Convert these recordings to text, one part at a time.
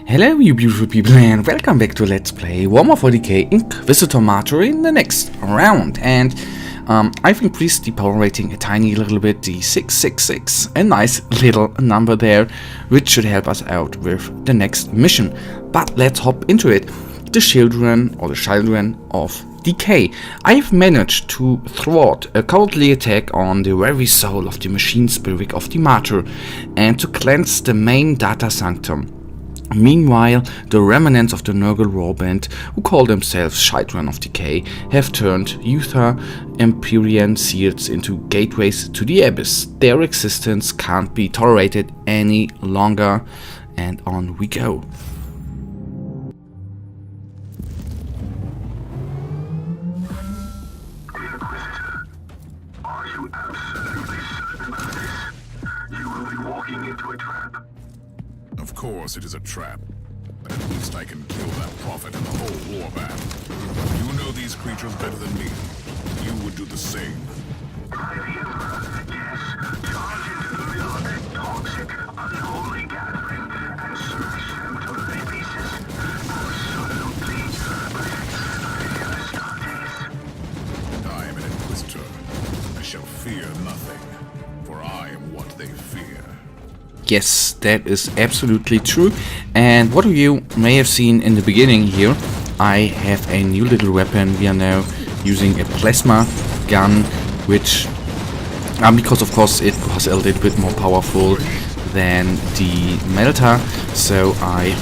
Hello you beautiful people and welcome back to Let's Play Warhammer 40k Inquisitor Martyr in the next round. And I've increased the power rating a tiny little bit, the 666, a nice little number there, which should help us out with the next mission. But let's hop into it. The children of Decay. I've managed to thwart a cowardly attack on the very soul of the machine spirit of the Martyr and to cleanse the main data sanctum. Meanwhile, the remnants of the Nurgle warband, who call themselves Children of Decay, have turned Uther Empyrean seals into gateways to the abyss. Their existence can't be tolerated any longer, and on we go. Inquisitor, are you absolutely certain about this? You will be walking into a trap. Of course it is a trap, but at least I can kill that prophet and the whole warband. You know these creatures better than me. You would do the same. By the Emperor, yes. Charge into the middle of that toxic, unholy gathering and smash them to their pieces. Absolutely. And I am an Inquisitor. I shall fear nothing, for I am what they fear. Yes, that is absolutely true. And what you may have seen in the beginning here, I have a new little weapon. We are now using a plasma gun, which, because of course it was a little bit more powerful than the melter, so I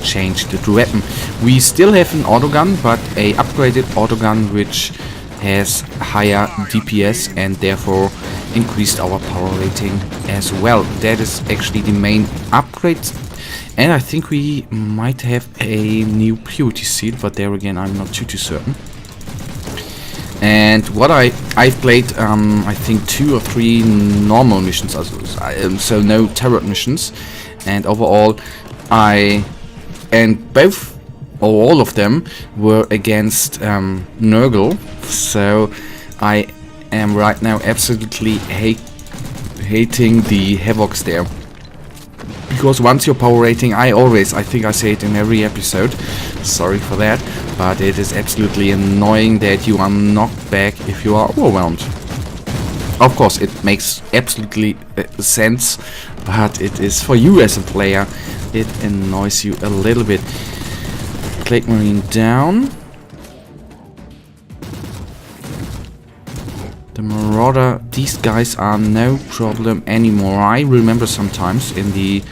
changed the weapon. We still have an autogun, but a upgraded autogun which has higher DPS and therefore increased our power rating as well. That is actually the main upgrade, and I think we might have a new purity seal, but there again I'm not too certain. And what I've played I think 2 or 3 normal missions, so no terror missions, and overall both or all of them were against Nurgle, so I am right now absolutely hating the Havocs there. Because once your power rating, I think I say it in every episode, sorry for that, but it is absolutely annoying that you are knocked back if you are overwhelmed. Of course, it makes absolutely sense, but it is for you as a player, it annoys you a little bit. Plague Marine down. The Marauder, these guys are no problem anymore. I remember sometimes in the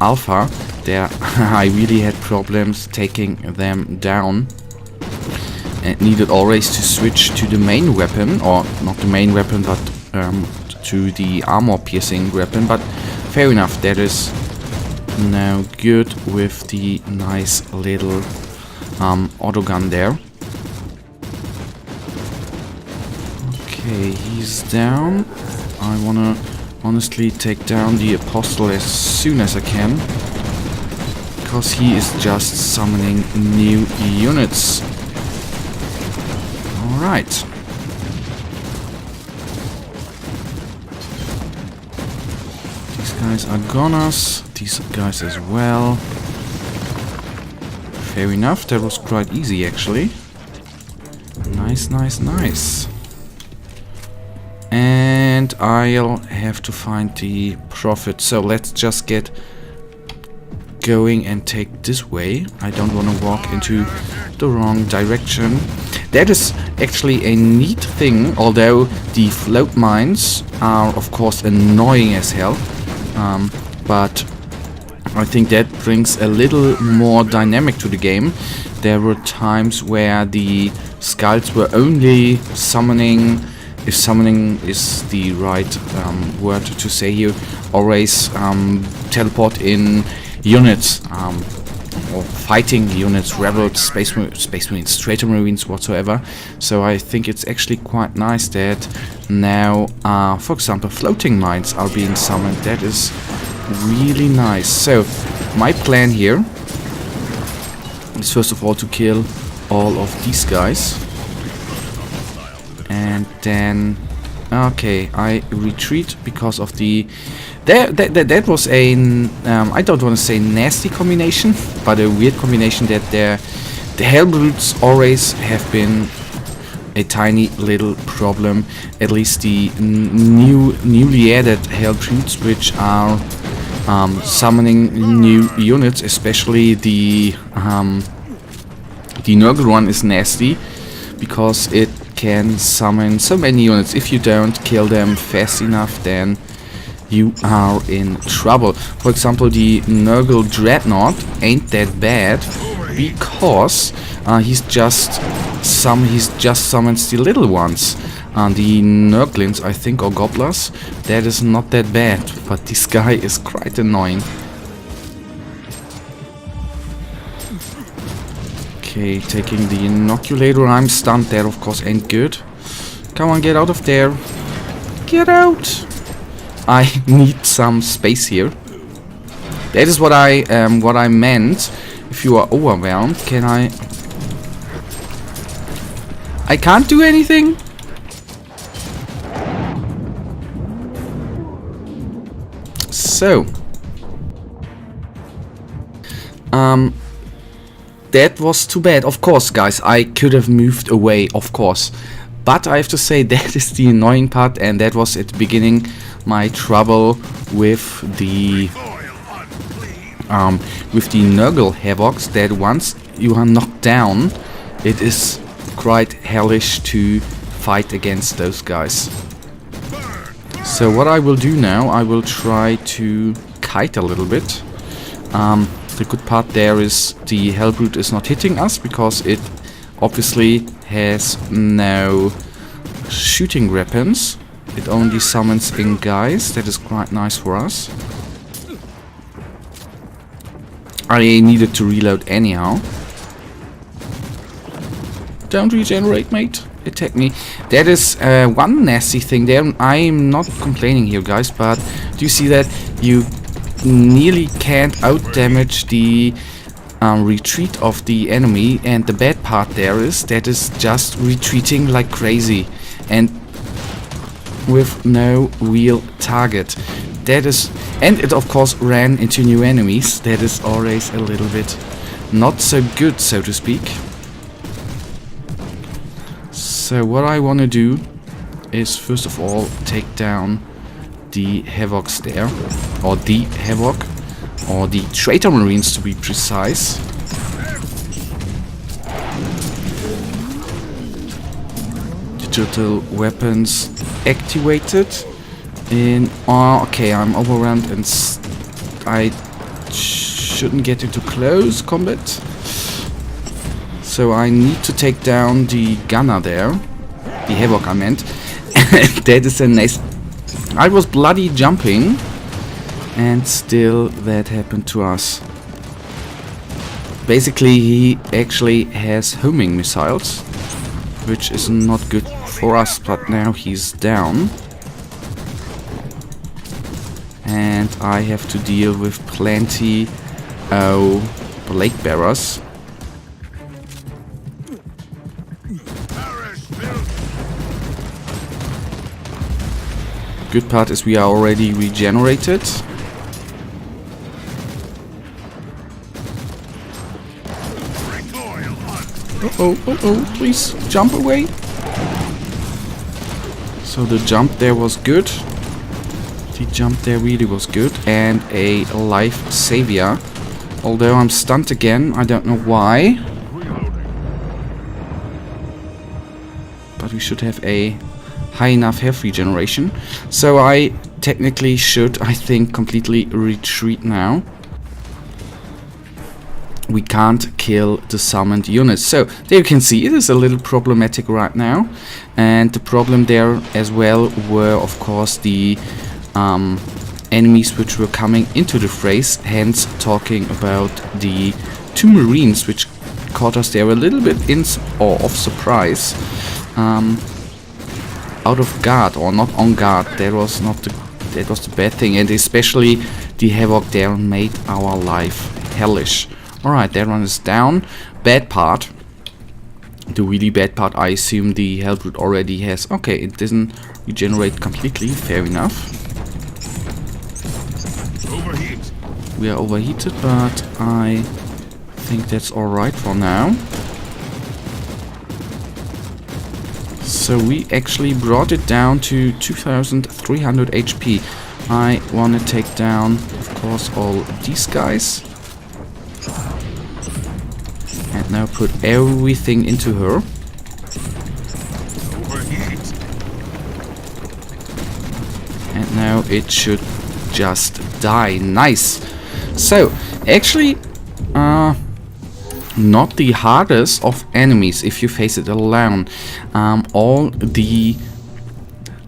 alpha there I really had problems taking them down and needed always to switch to the main weapon, or not the main weapon, but to the armor piercing weapon. But fair enough, that is now good with the nice little autogun there. Okay, he's down. I wanna honestly take down the Apostle as soon as I can, because he is just summoning new units. Alright. These guys are goners. These guys as well. Fair enough, that was quite easy actually. Nice, nice, nice. And I'll have to find the prophet, so let's just get going and take this way. I don't want to walk into the wrong direction. That is actually a neat thing, although the float mines are of course annoying as hell, but I think that brings a little more dynamic to the game. There were times where the skulls were only summoning, if summoning is the right word to say here, always teleport in units, or fighting units, rebels, space marines, traitor marines, whatsoever. So I think it's actually quite nice that now, for example, floating mines are being summoned. That is really nice. So my plan here is first of all to kill all of these guys. And then, okay, I retreat because of the That was a, I don't want to say nasty combination, but a weird combination that the Hellbrutes always have been a tiny little problem. At least the newly added Hellbrutes, which are summoning new units, especially the Nurgle one is nasty because it can summon so many units. If you don't kill them fast enough, then you are in trouble. For example, the Nurgle Dreadnought ain't that bad because he's just summons the little ones. The Nurglings, I think, or Gobblers, that is not that bad, but this guy is quite annoying. Okay, taking the inoculator. I'm stunned. That of course ain't good. Come on, get out of there. Get out. I need some space here. That is what I meant. If you are overwhelmed, can I can't do anything? So that was too bad. Of course, guys, I could have moved away, of course. But I have to say that is the annoying part, and that was at the beginning my trouble with the Nurgle Havocs, that once you are knocked down, it is quite hellish to fight against those guys. So what I will do now, I will try to kite a little bit. The good part there is the Hellbrute is not hitting us because it obviously has no shooting weapons. It only summons in guys. That is quite nice for us. I needed to reload anyhow. Don't regenerate, mate. Attack me. That is one nasty thing there. I'm not complaining here, guys, but do you see that? You nearly can't outdamage the retreat of the enemy, and the bad part there is that is just retreating like crazy and with no real target. That is, and it of course ran into new enemies. That is always a little bit not so good, so to speak. So what I want to do is first of all take down the Havocs there, or the Havoc, or the Traitor Marines to be precise. Digital weapons activated. Okay, I'm overwhelmed and I shouldn't get into close combat. So I need to take down the gunner there. The Havoc, I meant. That is a nice... I was bloody jumping, and still that happened to us. Basically, he actually has homing missiles, which is not good for us, but now he's down. And I have to deal with plenty of Blade Bearers. Good part is we are already regenerated. Uh-oh, please jump away. So the jump there was good. The jump there really was good. And a life savior. Although I'm stunned again, I don't know why. But we should have a high enough health regeneration. So I technically should, I think, completely retreat now. We can't kill the summoned units. So there you can see it is a little problematic right now. And the problem there as well were, of course, the enemies which were coming into the phrase. Hence talking about the two Marines which caught us there a little bit in of surprise. Out of guard, or not on guard. That was the bad thing, and especially the Havoc there made our life hellish. Alright, that one is down. Bad part, the really bad part, I assume the Hellbrute already has. Okay, it doesn't regenerate completely, fair enough. We are overheated, but I think that's alright for now. So we actually brought it down to 2300 HP. I want to take down, of course, all these guys. And now put everything into her. Overheat. And now it should just die. Nice. So, actually, not the hardest of enemies if you face it alone. All the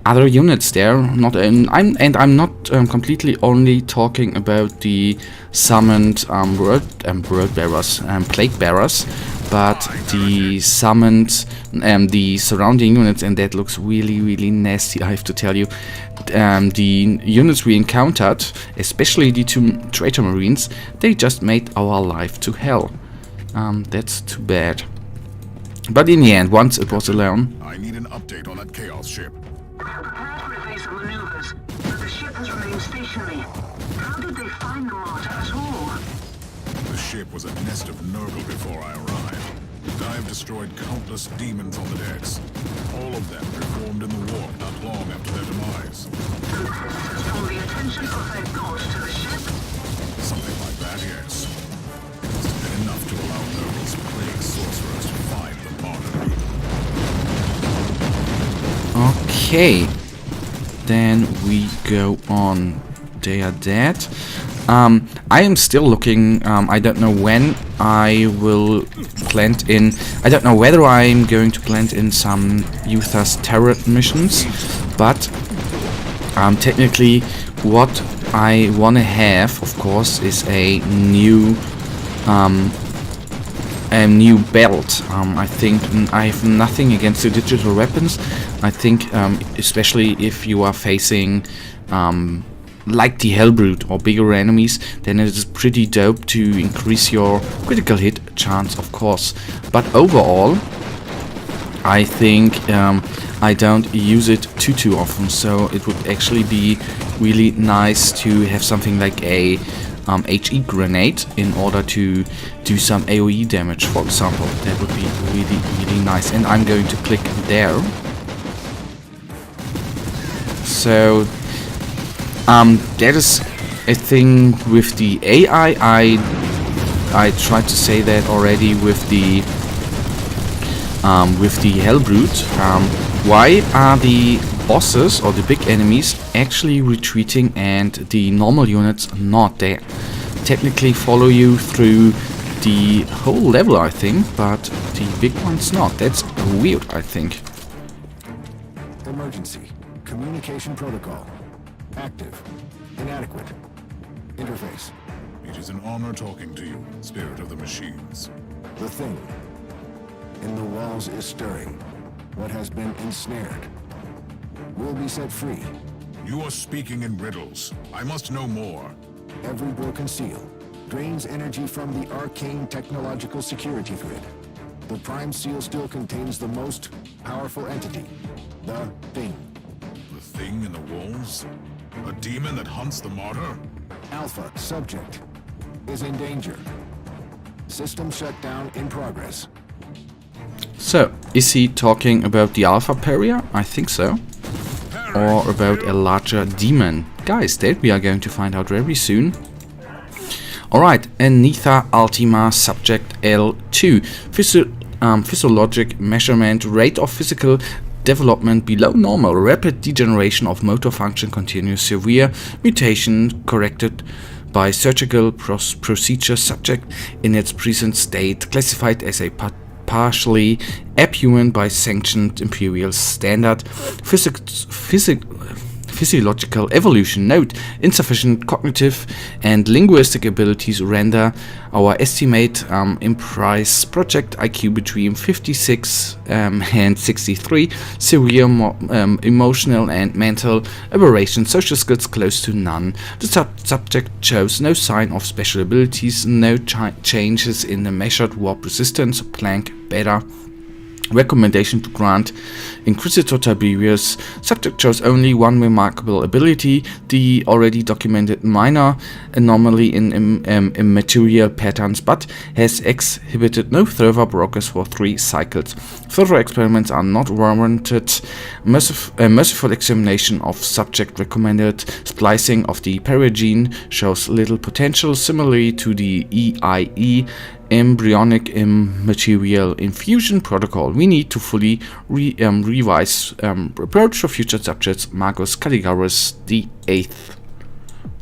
other units there, I'm not completely only talking about the summoned world bearers, plague bearers, but the summoned the surrounding units, and that looks really nasty, I have to tell you. The units we encountered, especially the 2 traitor marines, they just made our life to hell. That's too bad. But in the end, once it was alone. I need an update on that Chaos ship. Prepared for evasive maneuvers, but the ship has remained stationary. How did they find the Martyr at all? The ship was a nest of Nurgle before I arrived. I have destroyed countless demons on the decks. All of them reformed in the warp not long after their demise. And this has drawn the attention of their god to the ship? Something like that, yes. It must have been enough to allow Nurgle's plague sorcerers to find the Martyr. Okay. Then we go on. They are dead. I am still looking. I don't know when I will plant in. I don't know whether I'm going to plant in some Uther's turret missions, but technically, what I want to have, of course, is a new belt. I think I have nothing against the digital weapons. I think, especially if you are facing like the Hellbrute or bigger enemies, then it is pretty dope to increase your critical hit chance, of course. But overall, I think I don't use it too often, so it would actually be really nice to have something like a HE grenade in order to do some AoE damage, for example. That would be really nice. And I'm going to click there. So that is a thing with the AI. I tried to say that already with the Hellbrute. Why are the bosses or the big enemies actually retreating and the normal units not? They technically follow you through the whole level, I think, but the big ones not. That's weird, I think. Emergency. Communication protocol. Active. Inadequate. Interface. It is an honor talking to you, spirit of the machines. The thing in the walls is stirring. What has been ensnared will be set free. You are speaking in riddles. I must know more. Every broken seal drains energy from the arcane technological security grid. The prime seal still contains the most powerful entity, the Thing. The thing in the walls? A demon that hunts the Martyr? Alpha subject is in danger. System shutdown in progress. So, is he talking about the Alpha Pariah? I think so. Or about a larger demon? Guys, that we are going to find out very soon. Alright, Anitha Ultima Subject L2. Physiologic measurement, rate of physical development below normal, rapid degeneration of motor function continues, severe mutation corrected by surgical procedure, subject in its present state, classified as a partially abhuman by sanctioned imperial standard, physiological evolution. Note, insufficient cognitive and linguistic abilities render our estimate implies project IQ between 56 and 63, severe emotional and mental aberrations, social skills close to none. The subject shows no sign of special abilities, no changes in the measured warp resistance, plank, beta, Recommendation to grant Inquisitor Tiberius. Subject shows only one remarkable ability, the already documented minor anomaly in immaterial patterns, but has exhibited no further progress for 3 cycles. Further experiments are not warranted. Merciful examination of subject recommended. Splicing of the paragene shows little potential, similarly to the EIE embryonic immaterial infusion protocol. We need to fully revise approach for future subjects. Marcus Caligarus the 8th.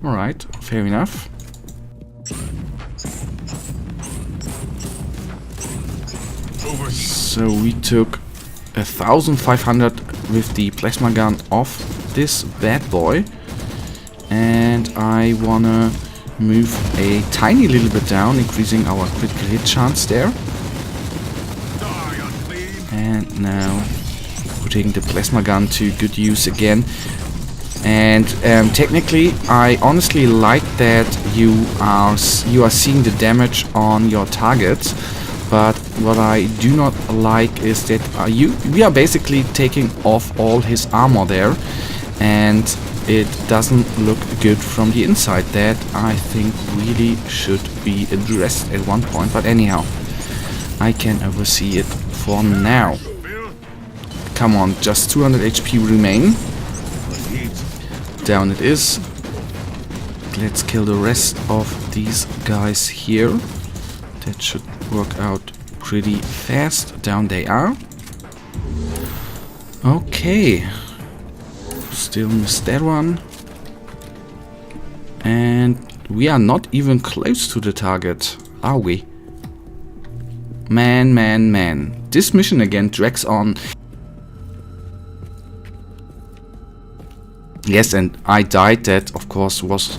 Alright, fair enough. So we took 1500 with the plasma gun off this bad boy, and I wanna move a tiny little bit down, increasing our critical hit chance there. And now putting the plasma gun to good use again. And technically, I honestly like that you are seeing the damage on your targets. But what I do not like is that we are basically taking off all his armor there, and it doesn't look good from the inside. That I think really should be addressed at one point, but anyhow, I can oversee it for now. Come on, just 200 HP remain. Down it is. Let's kill the rest of these guys here. That should work out pretty fast. Down they are. Okay. Still missed that one. And we are not even close to the target, are we? Man. This mission again drags on. Yes, and I died. That, of course, was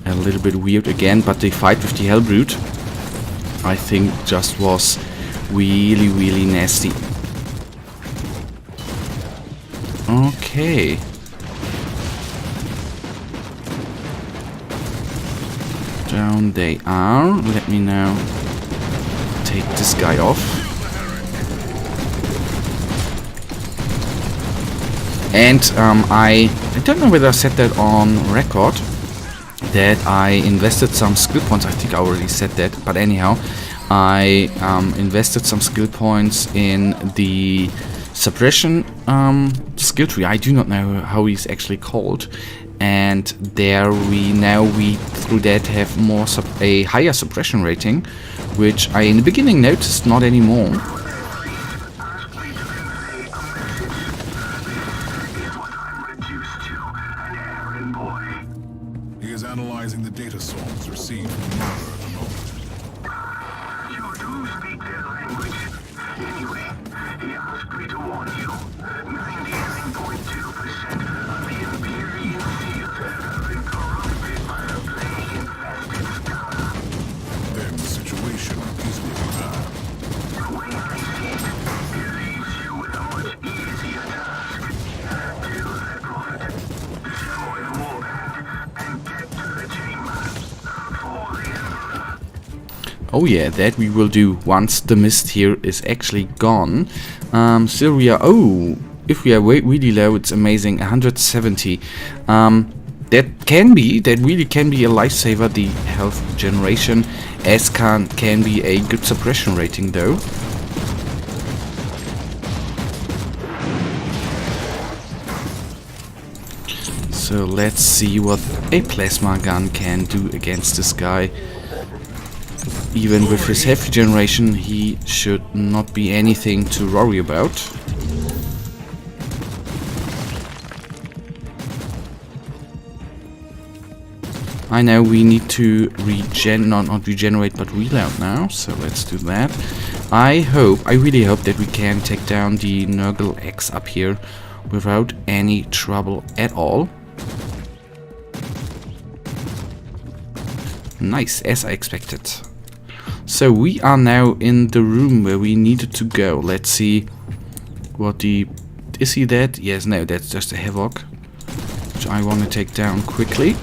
a little bit weird again. But the fight with the Hellbrute, I think, just was really nasty. Okay. Down they are. Let me now take this guy off. And I don't know whether I said that on record, that I invested some skill points. I think I already said that, but anyhow, I invested some skill points in the suppression skill tree. I do not know how he's actually called, and there we through that have a higher suppression rating, which I in the beginning noticed, not anymore. He is analyzing the data source received from the Martyr at the moment. You do speak their language. Anyway, he asked me to warn you. 99.2% of the Imperial field have been corrupted by the plague infested. Then the situation is really bad. The way I see it, it leaves you with a much easier task. Kill that prophet, destroy the warband, and get to the chamber for the Emperor. Oh yeah, that we will do once the mist here is actually gone. Still we are... Oh, if we are really low, it's amazing. 170. That really can be a lifesaver, the health generation, as can be a good suppression rating though. So let's see what a plasma gun can do against this guy. Even with his heavy generation, he should not be anything to worry about. I know we need to not regenerate, but reload now, so let's do that. I really hope that we can take down the Nurgle X up here without any trouble at all. Nice, as I expected. So we are now in the room where we needed to go. Let's see what the... Is he dead? Yes, no, that's just a Havoc, which I want to take down quickly.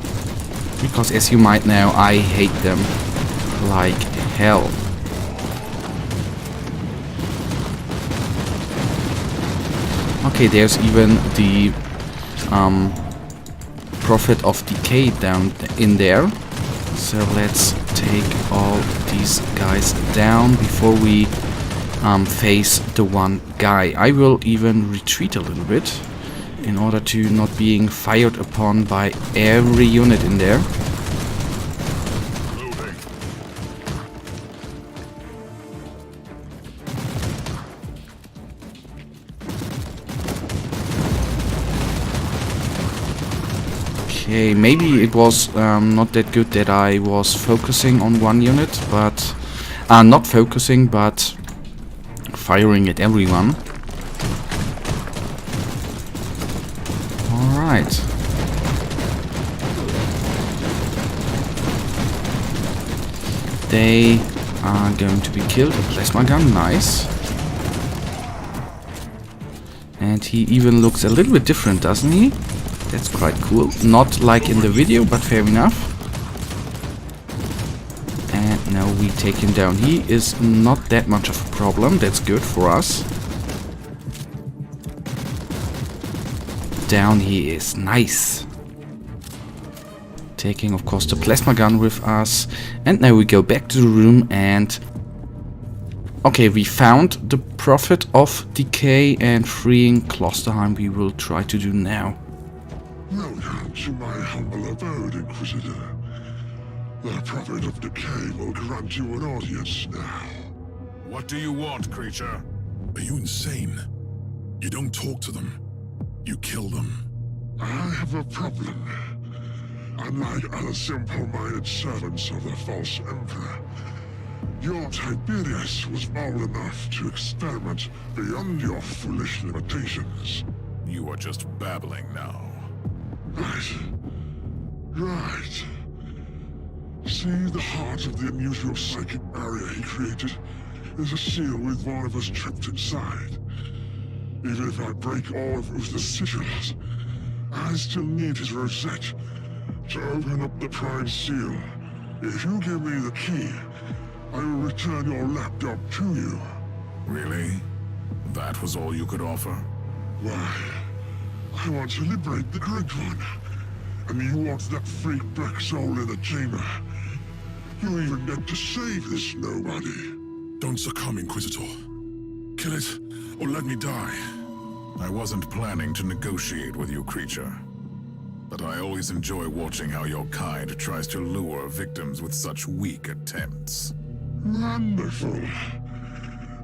Because as you might know, I hate them like hell. Okay, there's even the Prophet of Decay down in there. So let's take all these guys down before we face the one guy. I will even retreat a little bit in order to not being fired upon by every unit in there. Okay, maybe it was not that good that I was focusing on one unit, but not focusing, but firing at everyone. Alright. They are going to be killed. A plasma gun, nice. And he even looks a little bit different, doesn't he? That's quite cool. Not like in the video, but fair enough. And now we take him down. He is not that much of a problem. That's good for us. Down he is. Nice. Taking, of course, the plasma gun with us. And now we go back to the room and... Okay, we found the Prophet of Decay, and freeing Klosterheim we will try to do now. Welcome to my humble abode, Inquisitor. The Prophet of Decay will grant you an audience now. What do you want, creature? Are you insane? You don't talk to them. You kill them. I have a problem. Unlike other simple-minded servants of the false emperor, your Tiberius was bold enough to experiment beyond your foolish limitations. You are just babbling now. Right. See, the heart of the unusual psychic barrier he created is a seal with one of us trapped inside. Even if I break all of Uther's sigils, I still need his rosette to open up the prime seal. If you give me the key, I will return your laptop to you. Really? That was all you could offer? Why? I want to liberate the Great One. And you want that freak black soul in the chamber. You even get to save this nobody. Don't succumb, Inquisitor. Kill it, or let me die. I wasn't planning to negotiate with you, creature. But I always enjoy watching how your kind tries to lure victims with such weak attempts. Wonderful.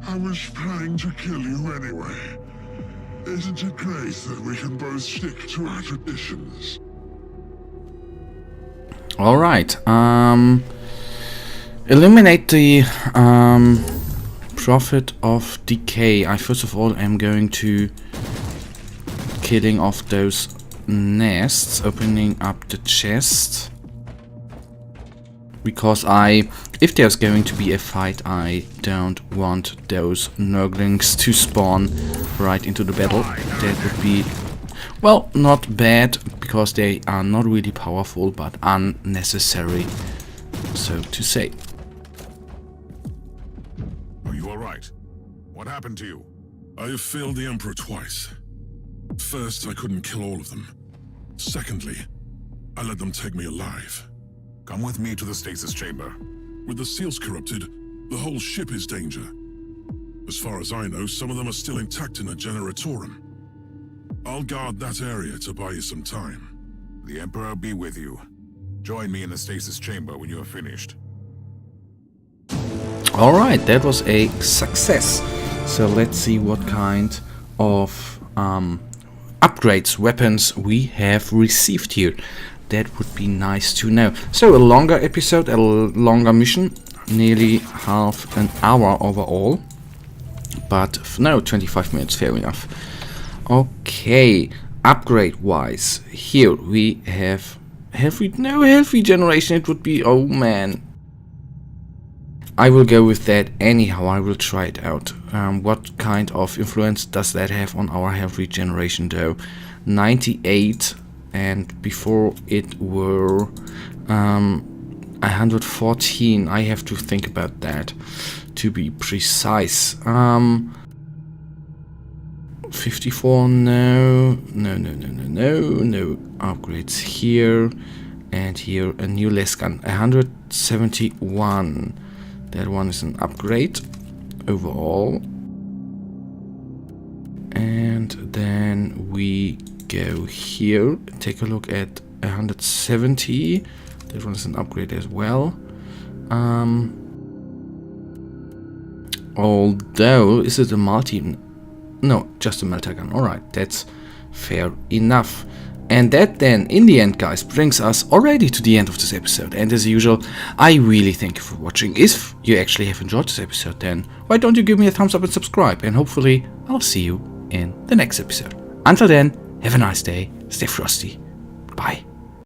I was planning to kill you anyway. Isn't it great that we can both stick to our traditions? Alright, eliminate the Prophet of Decay. I first of all am going to killing off those nests, opening up the chest. Because if there's going to be a fight, I don't want those Nurglings to spawn right into the battle. That would be, well, not bad, because they are not really powerful, but unnecessary, so to say. Are you alright? What happened to you? I have failed the Emperor twice. First, I couldn't kill all of them. Secondly, I let them take me alive. Come with me to the stasis chamber. With the seals corrupted, the whole ship is danger. As far as I know, some of them are still intact in a generatorum. I'll guard that area to buy you some time. The Emperor be with you. Join me in the stasis chamber when you are finished. Alright, that was a success. So let's see what kind of upgrades, weapons we have received here. That would be nice to know. So a longer episode, a longer mission, nearly half an hour overall. But no, 25 minutes, fair enough. Okay, upgrade wise, here we have no health regeneration. It would be, oh man. I will go with that anyhow. I will try it out. What kind of influence does that have on our health regeneration though? 98. And before it were 114. I have to think about that to be precise. 54, no. No upgrades here. And here a new less gun, 171. That one is an upgrade overall. And then we go here, take a look at 170. That one is an upgrade as well. Although, is it a multi? No, just a melter gun. Alright, that's fair enough. And that then, in the end, guys, brings us already to the end of this episode. And as usual, I really thank you for watching. If you actually have enjoyed this episode, then why don't you give me a thumbs up and subscribe? And hopefully, I'll see you in the next episode. Until then, have a nice day, stay frosty, bye.